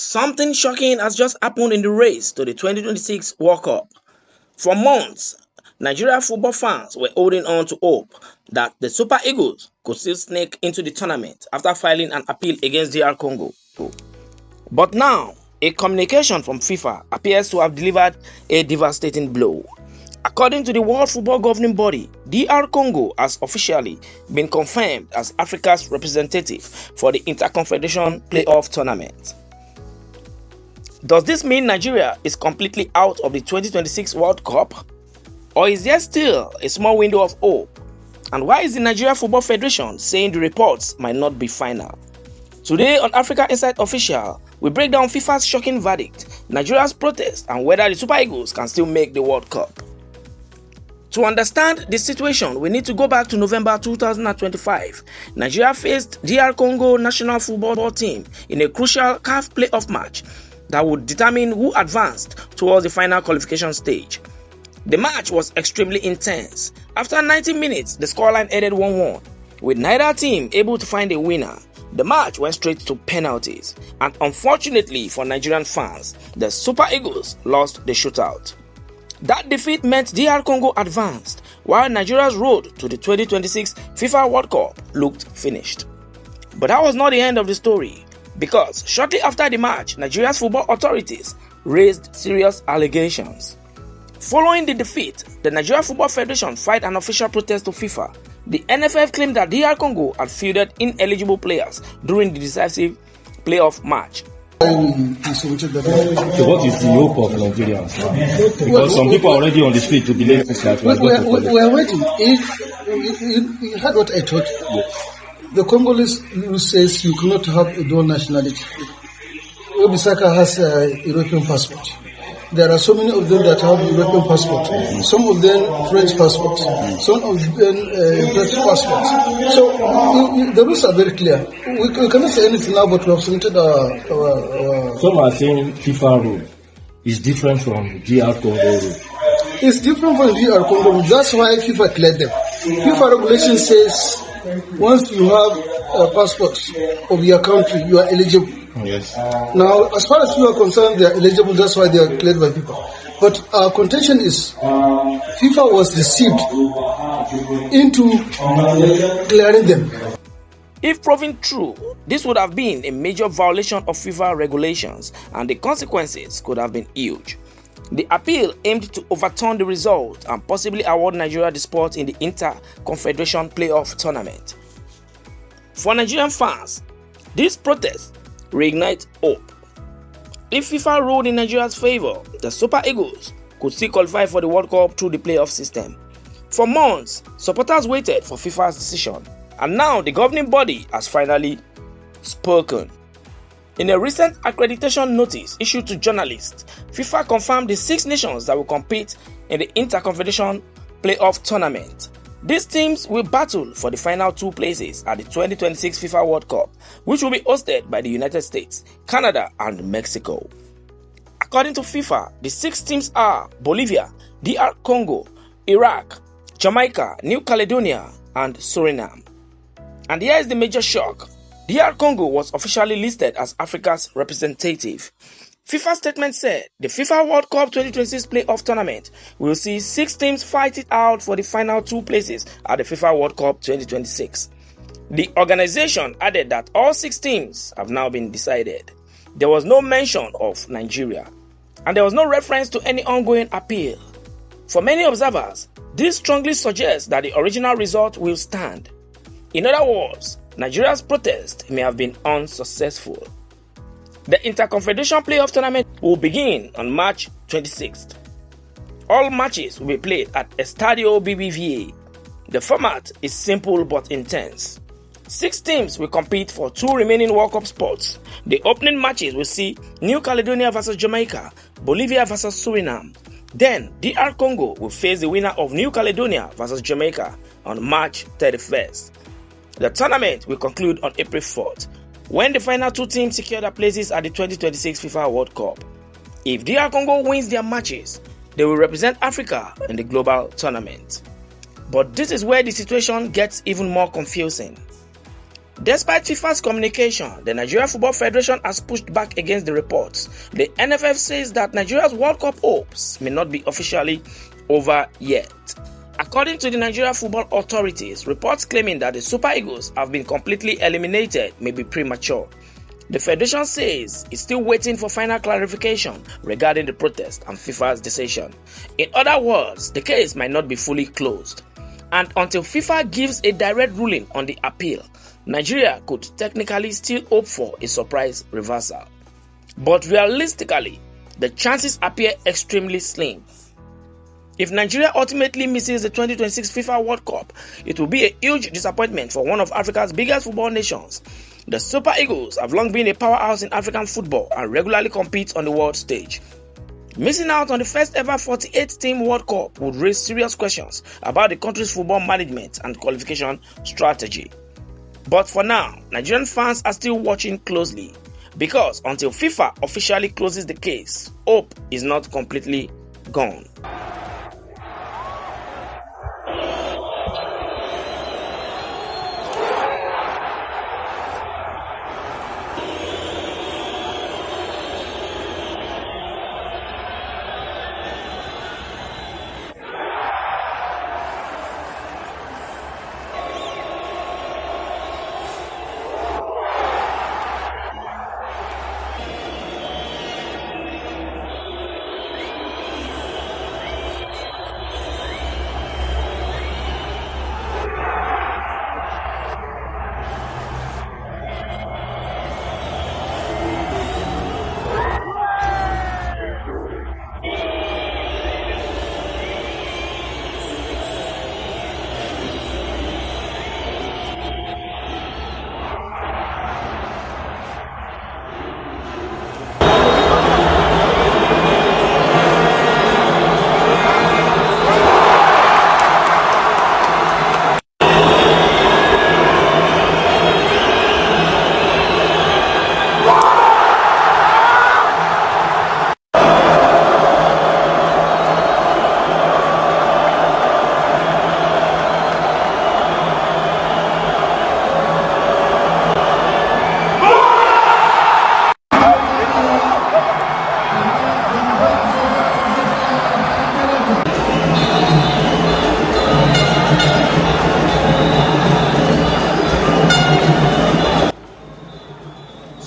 Something shocking has just happened in the race to the 2026 World Cup. For months, Nigeria football fans were holding on to hope that the Super Eagles could still sneak into the tournament after filing an appeal against DR Congo. But now, a communication from FIFA appears to have delivered a devastating blow. According to the World Football Governing Body, DR Congo has officially been confirmed as Africa's representative for the inter-confederation playoff tournament. Does this mean Nigeria is completely out of the 2026 World Cup? Or is there still a small window of hope? And why is the Nigeria Football Federation saying the reports might not be final? Today on Africa Insight Official, we break down FIFA's shocking verdict, Nigeria's protest, and whether the Super Eagles can still make the World Cup. To understand the situation, we need to go back to November 2025. Nigeria faced DR Congo national football team in a crucial CAF playoff match that would determine who advanced towards the final qualification stage. The match was extremely intense. After 90 minutes, the scoreline ended 1-1, with neither team able to find a winner. The match went straight to penalties, and unfortunately for Nigerian fans, the Super Eagles lost the shootout. That defeat meant DR Congo advanced, while Nigeria's road to the 2026 FIFA World Cup looked finished. But that was not the end of the story, because shortly after the match, Nigeria's football authorities raised serious allegations. Following the defeat, the Nigeria Football Federation filed an official protest to FIFA. The NFF claimed that DR Congo had fielded ineligible players during the decisive playoff match. So what is the hope of Nigerians now? Because some people are already on the street to believe that we are waiting. You heard what I told you. Yes. The Congolese who says you cannot have a dual nationality. Obisaka has a European passport. There are so many of them that have European passport. Some of them French passports. Some of them Dutch passports. So the rules are very clear. We cannot say anything now, but we have submitted our Some are saying FIFA rule is different from DR Congo rule. It's different from DR Congo. That's why FIFA cleared them. FIFA regulation says once you have a passport of your country, you are eligible. Yes. Now, as far as you are concerned, they are eligible. That's why they are cleared by FIFA. But our contention is FIFA was deceived into clearing them. If proven true, this would have been a major violation of FIFA regulations, and the consequences could have been huge. The appeal aimed to overturn the result and possibly award Nigeria the spot in the inter-confederation playoff tournament. For Nigerian fans, this protest reignite hope. If FIFA ruled in Nigeria's favor, the Super Eagles could still qualify for the World Cup through the playoff system. For months, supporters waited for FIFA's decision, and now the governing body has finally spoken. In a recent accreditation notice issued to journalists, FIFA confirmed the 6 nations that will compete in the inter-confederation playoff tournament. These teams will battle for the final 2 places at the 2026 FIFA World Cup, which will be hosted by the United States, Canada, and Mexico. According to FIFA, the 6 teams are Bolivia, DR Congo, Iraq, Jamaica, New Caledonia, and Suriname. And here is the major shock. DR Congo was officially listed as Africa's representative. FIFA statement said the FIFA World Cup 2026 playoff tournament will see 6 teams fight it out for the final 2 places at the FIFA World Cup 2026. The organization added that all 6 teams have now been decided. There was no mention of Nigeria, and there was no reference to any ongoing appeal. For many observers, this strongly suggests that the original result will stand. In other words, Nigeria's protest may have been unsuccessful. The Inter-Confederation Playoff Tournament will begin on March 26th. All matches will be played at Estadio BBVA. The format is simple but intense. 6 teams will compete for 2 remaining World Cup spots. The opening matches will see New Caledonia vs Jamaica, Bolivia vs Suriname. Then, DR Congo will face the winner of New Caledonia vs Jamaica on March 31st. The tournament will conclude on April 4th, when the final 2 teams secure their places at the 2026 FIFA World Cup. If DR Congo wins their matches, they will represent Africa in the global tournament. But this is where the situation gets even more confusing. Despite FIFA's communication, the Nigeria Football Federation has pushed back against the reports. The NFF says that Nigeria's World Cup hopes may not be officially over yet. According to the Nigeria Football authorities, reports claiming that the Super Eagles have been completely eliminated may be premature. The Federation says it's still waiting for final clarification regarding the protest and FIFA's decision. In other words, the case might not be fully closed. And until FIFA gives a direct ruling on the appeal, Nigeria could technically still hope for a surprise reversal. But realistically, the chances appear extremely slim. If Nigeria ultimately misses the 2026 FIFA World Cup, it will be a huge disappointment for one of Africa's biggest football nations. The Super Eagles have long been a powerhouse in African football and regularly compete on the world stage. Missing out on the first ever 48-team World Cup would raise serious questions about the country's football management and qualification strategy. But for now, Nigerian fans are still watching closely because until FIFA officially closes the case, hope is not completely gone.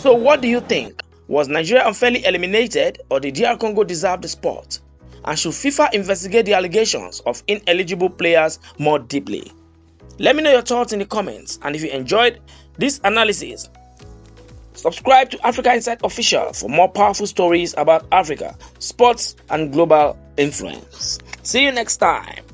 So what do you think? Was Nigeria unfairly eliminated, or did DR Congo deserve the spot? And should FIFA investigate the allegations of ineligible players more deeply? Let me know your thoughts in the comments, and if you enjoyed this analysis, subscribe to Africa Insight Official for more powerful stories about Africa, sports, and global influence. See you next time.